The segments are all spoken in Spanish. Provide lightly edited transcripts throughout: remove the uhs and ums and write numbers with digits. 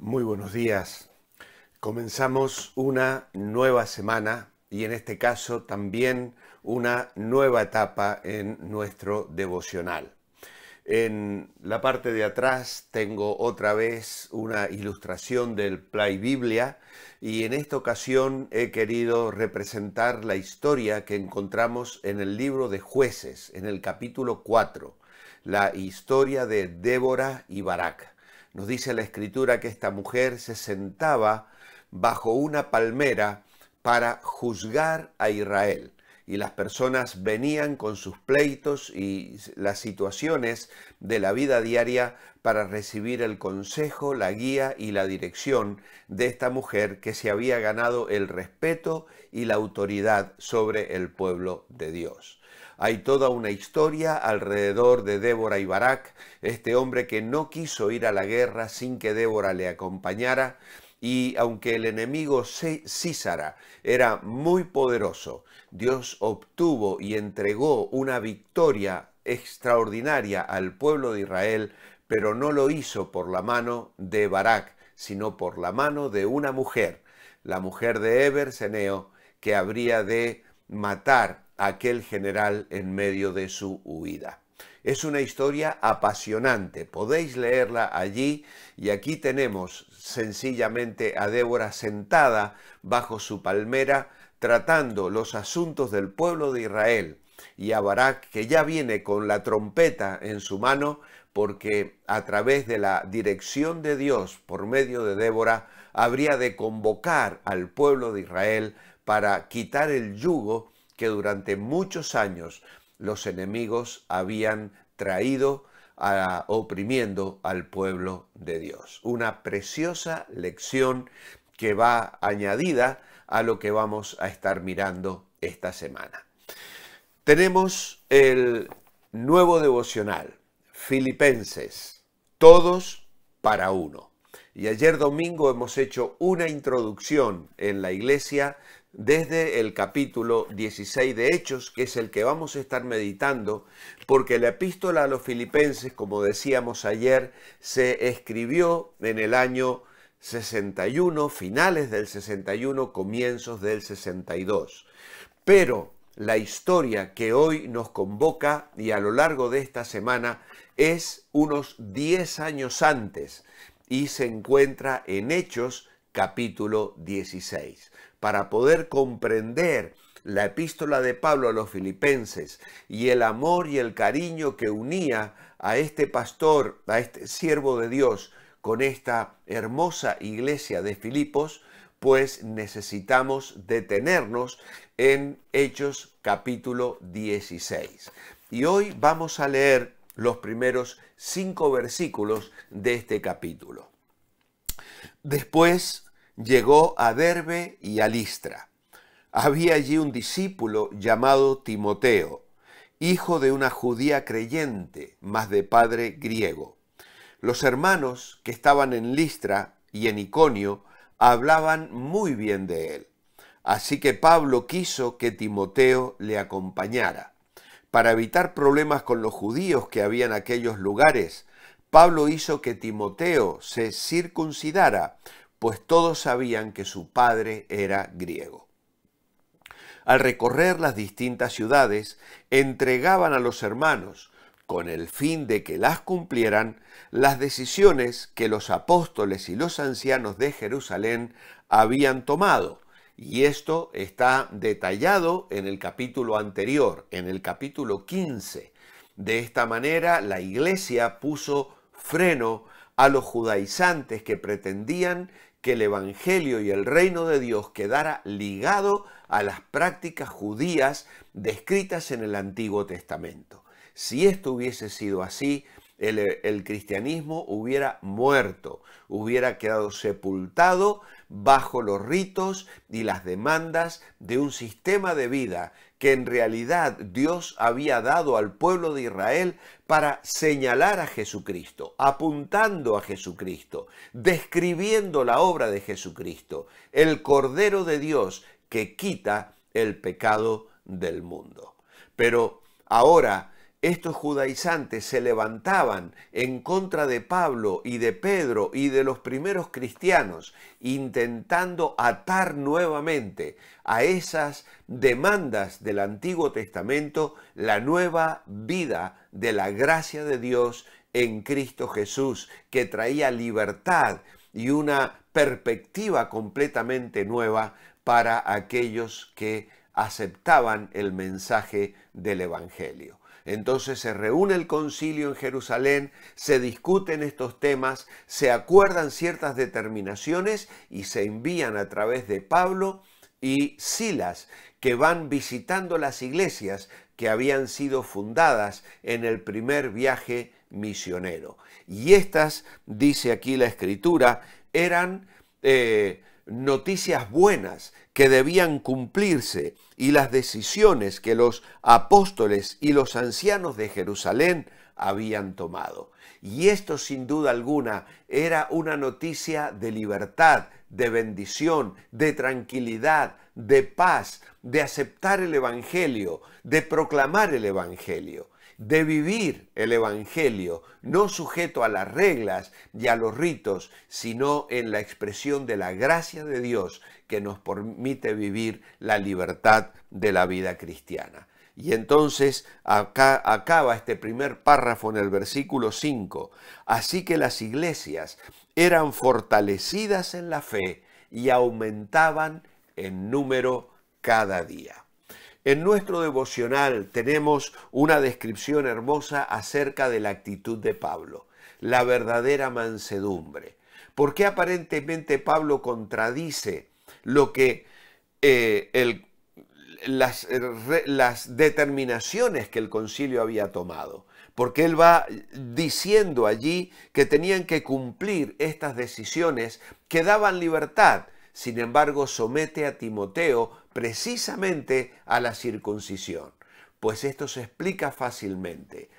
Muy buenos días. Comenzamos una nueva semana y en este caso también una nueva etapa en nuestro devocional. En la parte de atrás tengo otra vez una ilustración del Play Biblia y en esta ocasión he querido representar la historia que encontramos en el libro de Jueces, en el capítulo 4, la historia de Débora y Barak. Nos dice la Escritura que esta mujer se sentaba bajo una palmera para juzgar a Israel. Y las personas venían con sus pleitos y las situaciones de la vida diaria para recibir el consejo, la guía y la dirección de esta mujer que se había ganado el respeto y la autoridad sobre el pueblo de Dios. Hay toda una historia alrededor de Débora y Barak, este hombre que no quiso ir a la guerra sin que Débora le acompañara, y aunque el enemigo Sísara era muy poderoso, Dios obtuvo y entregó una victoria extraordinaria al pueblo de Israel, pero no lo hizo por la mano de Barak, sino por la mano de una mujer, la mujer de Eber-Seneo, que habría de matar a aquel general en medio de su huida. Es una historia apasionante, podéis leerla allí y aquí tenemos sencillamente a Débora sentada bajo su palmera tratando los asuntos del pueblo de Israel y a Barak que ya viene con la trompeta en su mano porque a través de la dirección de Dios por medio de Débora habría de convocar al pueblo de Israel para quitar el yugo que durante muchos años los enemigos habían traído oprimiendo al pueblo de Dios. Una preciosa lección que va añadida a lo que vamos a estar mirando esta semana. Tenemos el nuevo devocional, Filipenses, todos para uno. Y ayer domingo hemos hecho una introducción en la iglesia desde el capítulo 16 de Hechos, que es el que vamos a estar meditando, porque la epístola a los Filipenses, como decíamos ayer, se escribió en el año 61, finales del 61, comienzos del 62. Pero la historia que hoy nos convoca y a lo largo de esta semana es unos 10 años antes y se encuentra en Hechos capítulo 16. Para poder comprender la epístola de Pablo a los Filipenses y el amor y el cariño que unía a este pastor, a este siervo de Dios, con esta hermosa iglesia de Filipos, pues necesitamos detenernos en Hechos capítulo 16. Y hoy vamos a leer los primeros 5 versículos de este capítulo. Después llegó a Derbe y a Listra. Había allí un discípulo llamado Timoteo, hijo de una judía creyente, mas de padre griego. Los hermanos que estaban en Listra y en Iconio hablaban muy bien de él. Así que Pablo quiso que Timoteo le acompañara. Para evitar problemas con los judíos que había en aquellos lugares, Pablo hizo que Timoteo se circuncidara, pues todos sabían que su padre era griego. Al recorrer las distintas ciudades, entregaban a los hermanos, con el fin de que las cumplieran, las decisiones que los apóstoles y los ancianos de Jerusalén habían tomado. Y esto está detallado en el capítulo anterior, en el capítulo 15. De esta manera, la iglesia puso freno a los judaizantes que pretendían que el evangelio y el reino de Dios quedara ligado a las prácticas judías descritas en el Antiguo Testamento. Si esto hubiese sido así, el cristianismo hubiera muerto, hubiera quedado sepultado bajo los ritos y las demandas de un sistema de vida que en realidad Dios había dado al pueblo de Israel para señalar a Jesucristo, apuntando a Jesucristo, describiendo la obra de Jesucristo, el Cordero de Dios que quita el pecado del mundo. Pero ahora estos judaizantes se levantaban en contra de Pablo y de Pedro y de los primeros cristianos, intentando atar nuevamente a esas demandas del Antiguo Testamento la nueva vida de la gracia de Dios en Cristo Jesús, que traía libertad y una perspectiva completamente nueva para aquellos que aceptaban el mensaje del Evangelio. Entonces se reúne el concilio en Jerusalén, se discuten estos temas, se acuerdan ciertas determinaciones y se envían a través de Pablo y Silas, que van visitando las iglesias que habían sido fundadas en el primer viaje misionero. Y estas, dice aquí la Escritura, eran noticias buenas que debían cumplirse, y las decisiones que los apóstoles y los ancianos de Jerusalén habían tomado. Y esto, sin duda alguna, era una noticia de libertad, de bendición, de tranquilidad, de paz, de aceptar el Evangelio, de proclamar el Evangelio, de vivir el Evangelio, no sujeto a las reglas y a los ritos, sino en la expresión de la gracia de Dios que nos permite vivir la libertad de la vida cristiana. Y entonces acá acaba este primer párrafo en el versículo 5. Así que las iglesias eran fortalecidas en la fe y aumentaban en número cada día. En nuestro devocional tenemos una descripción hermosa acerca de la actitud de Pablo, la verdadera mansedumbre. ¿Por qué aparentemente Pablo contradice lo que las determinaciones que el concilio había tomado? Porque él va diciendo allí que tenían que cumplir estas decisiones que daban libertad. Sin embargo, somete a Timoteo precisamente a la circuncisión. Pues esto se explica fácilmente.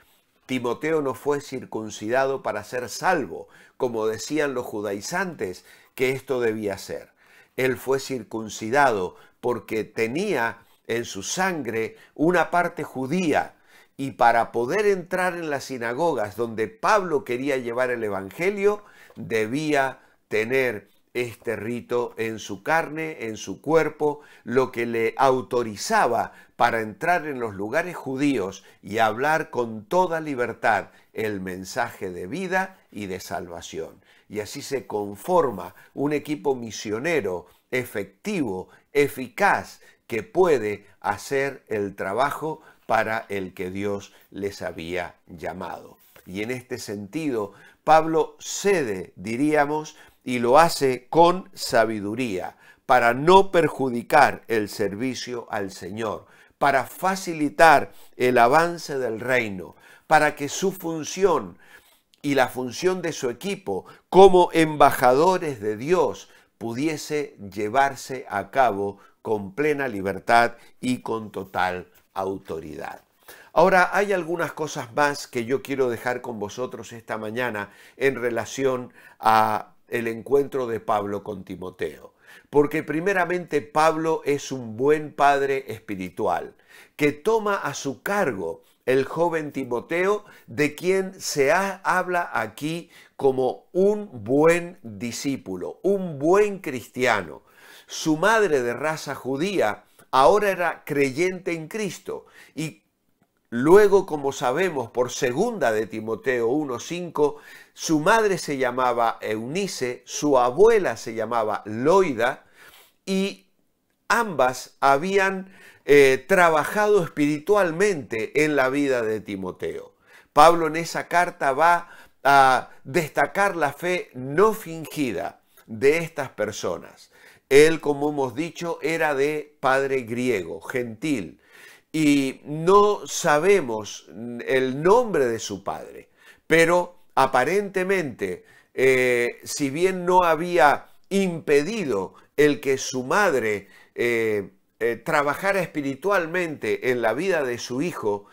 Timoteo no fue circuncidado para ser salvo, como decían los judaizantes que esto debía ser. Él fue circuncidado porque tenía en su sangre una parte judía, y para poder entrar en las sinagogas donde Pablo quería llevar el evangelio, debía tener este rito en su carne, en su cuerpo, lo que le autorizaba para entrar en los lugares judíos y hablar con toda libertad el mensaje de vida y de salvación. Y así se conforma un equipo misionero efectivo, eficaz, que puede hacer el trabajo para el que Dios les había llamado. Y en este sentido, Pablo cede, diríamos, y lo hace con sabiduría, para no perjudicar el servicio al Señor, para facilitar el avance del reino, para que su función y la función de su equipo como embajadores de Dios pudiese llevarse a cabo con plena libertad y con total autoridad. Ahora, hay algunas cosas más que yo quiero dejar con vosotros esta mañana en relación a el encuentro de Pablo con Timoteo. Porque primeramente Pablo es un buen padre espiritual que toma a su cargo el joven Timoteo, de quien se habla aquí como un buen discípulo, un buen cristiano. Su madre, de raza judía, ahora era creyente en Cristo, y luego, como sabemos por segunda de Timoteo 1:5, su madre se llamaba Eunice, su abuela se llamaba Loida, y ambas habían trabajado espiritualmente en la vida de Timoteo. Pablo en esa carta va a destacar la fe no fingida de estas personas. Él, como hemos dicho, era de padre griego, gentil, y no sabemos el nombre de su padre, pero aparentemente, si bien no había impedido el que su madre trabajara espiritualmente en la vida de su hijo,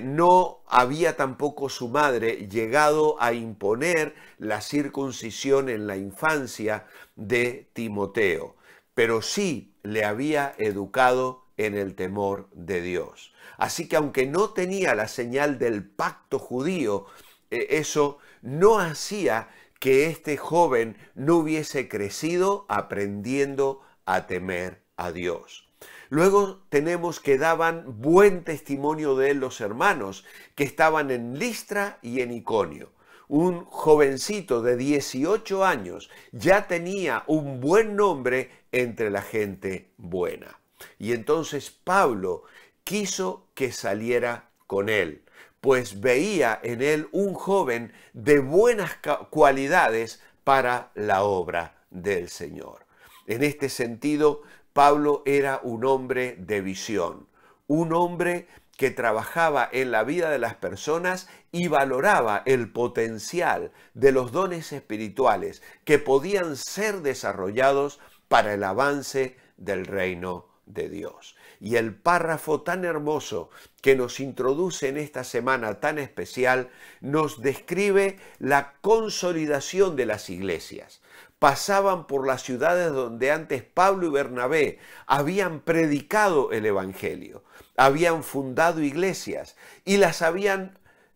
no había tampoco su madre llegado a imponer la circuncisión en la infancia de Timoteo, pero sí le había educado en el temor de Dios. Así que aunque no tenía la señal del pacto judío, eso no hacía que este joven no hubiese crecido aprendiendo a temer a Dios. Luego tenemos que daban buen testimonio de él los hermanos que estaban en Listra y en Iconio. Un jovencito de 18 años ya tenía un buen nombre entre la gente buena. Y entonces Pablo quiso que saliera con él, pues veía en él un joven de buenas cualidades para la obra del Señor. En este sentido, Pablo era un hombre de visión, un hombre que trabajaba en la vida de las personas y valoraba el potencial de los dones espirituales que podían ser desarrollados para el avance del reino de Dios. Y el párrafo tan hermoso que nos introduce en esta semana tan especial nos describe la consolidación de las iglesias. Pasaban por las ciudades donde antes Pablo y Bernabé habían predicado el evangelio, habían fundado iglesias y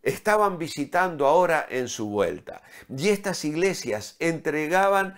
estaban visitando ahora en su vuelta. Y estas iglesias le entregaban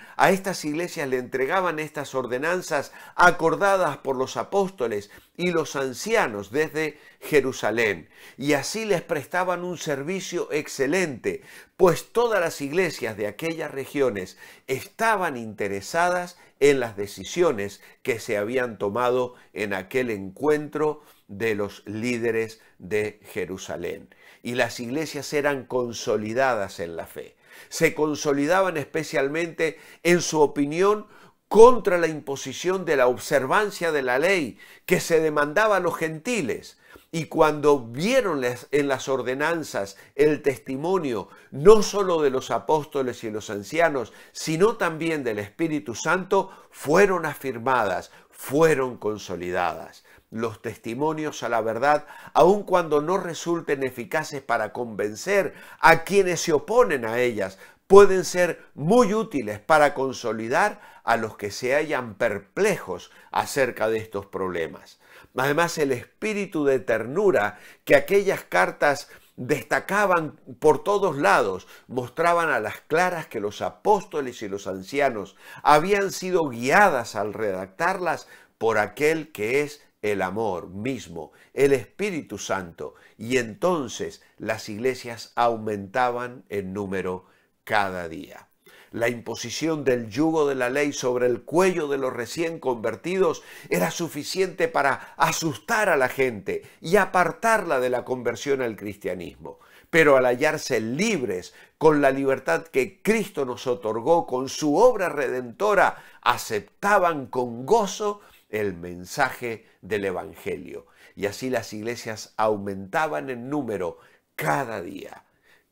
estas ordenanzas acordadas por los apóstoles y los ancianos desde Jerusalén. Y así les prestaban un servicio excelente, pues todas las iglesias de aquellas regiones estaban interesadas en las decisiones que se habían tomado en aquel encuentro de los líderes de Jerusalén. Y las iglesias eran consolidadas en la fe. Se consolidaban especialmente en su opinión contra la imposición de la observancia de la ley que se demandaba a los gentiles. Y cuando vieron en las ordenanzas el testimonio no solo de los apóstoles y los ancianos, sino también del Espíritu Santo, fueron afirmadas, fueron consolidadas. Los testimonios a la verdad, aun cuando no resulten eficaces para convencer a quienes se oponen a ellas, pueden ser muy útiles para consolidar a los que se hallan perplejos acerca de estos problemas. Además, el espíritu de ternura que aquellas cartas destacaban por todos lados, mostraban a las claras que los apóstoles y los ancianos habían sido guiadas al redactarlas por aquel que es el amor mismo, el Espíritu Santo, y entonces las iglesias aumentaban en número cada día. La imposición del yugo de la ley sobre el cuello de los recién convertidos era suficiente para asustar a la gente y apartarla de la conversión al cristianismo. Pero al hallarse libres con la libertad que Cristo nos otorgó con su obra redentora, aceptaban con gozo el mensaje del Evangelio. Y así las iglesias aumentaban en número cada día.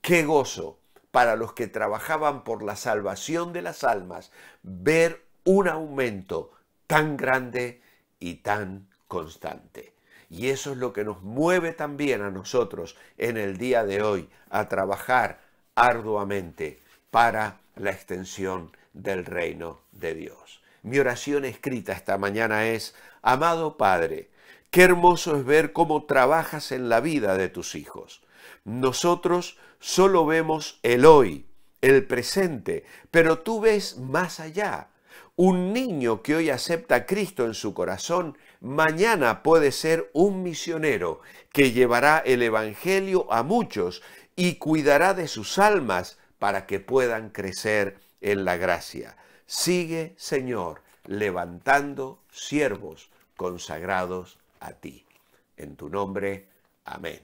¡Qué gozo para los que trabajaban por la salvación de las almas ver un aumento tan grande y tan constante! Y eso es lo que nos mueve también a nosotros en el día de hoy a trabajar arduamente para la extensión del reino de Dios. Mi oración escrita esta mañana es: amado Padre, qué hermoso es ver cómo trabajas en la vida de tus hijos. Nosotros solo vemos el hoy, el presente, pero tú ves más allá. Un niño que hoy acepta a Cristo en su corazón, mañana puede ser un misionero que llevará el Evangelio a muchos y cuidará de sus almas para que puedan crecer en la gracia. Sigue, Señor, levantando siervos consagrados a ti. En tu nombre, amén.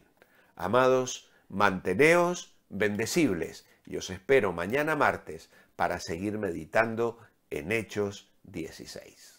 Amados, manteneos bendecibles y os espero mañana martes para seguir meditando en Hechos 16.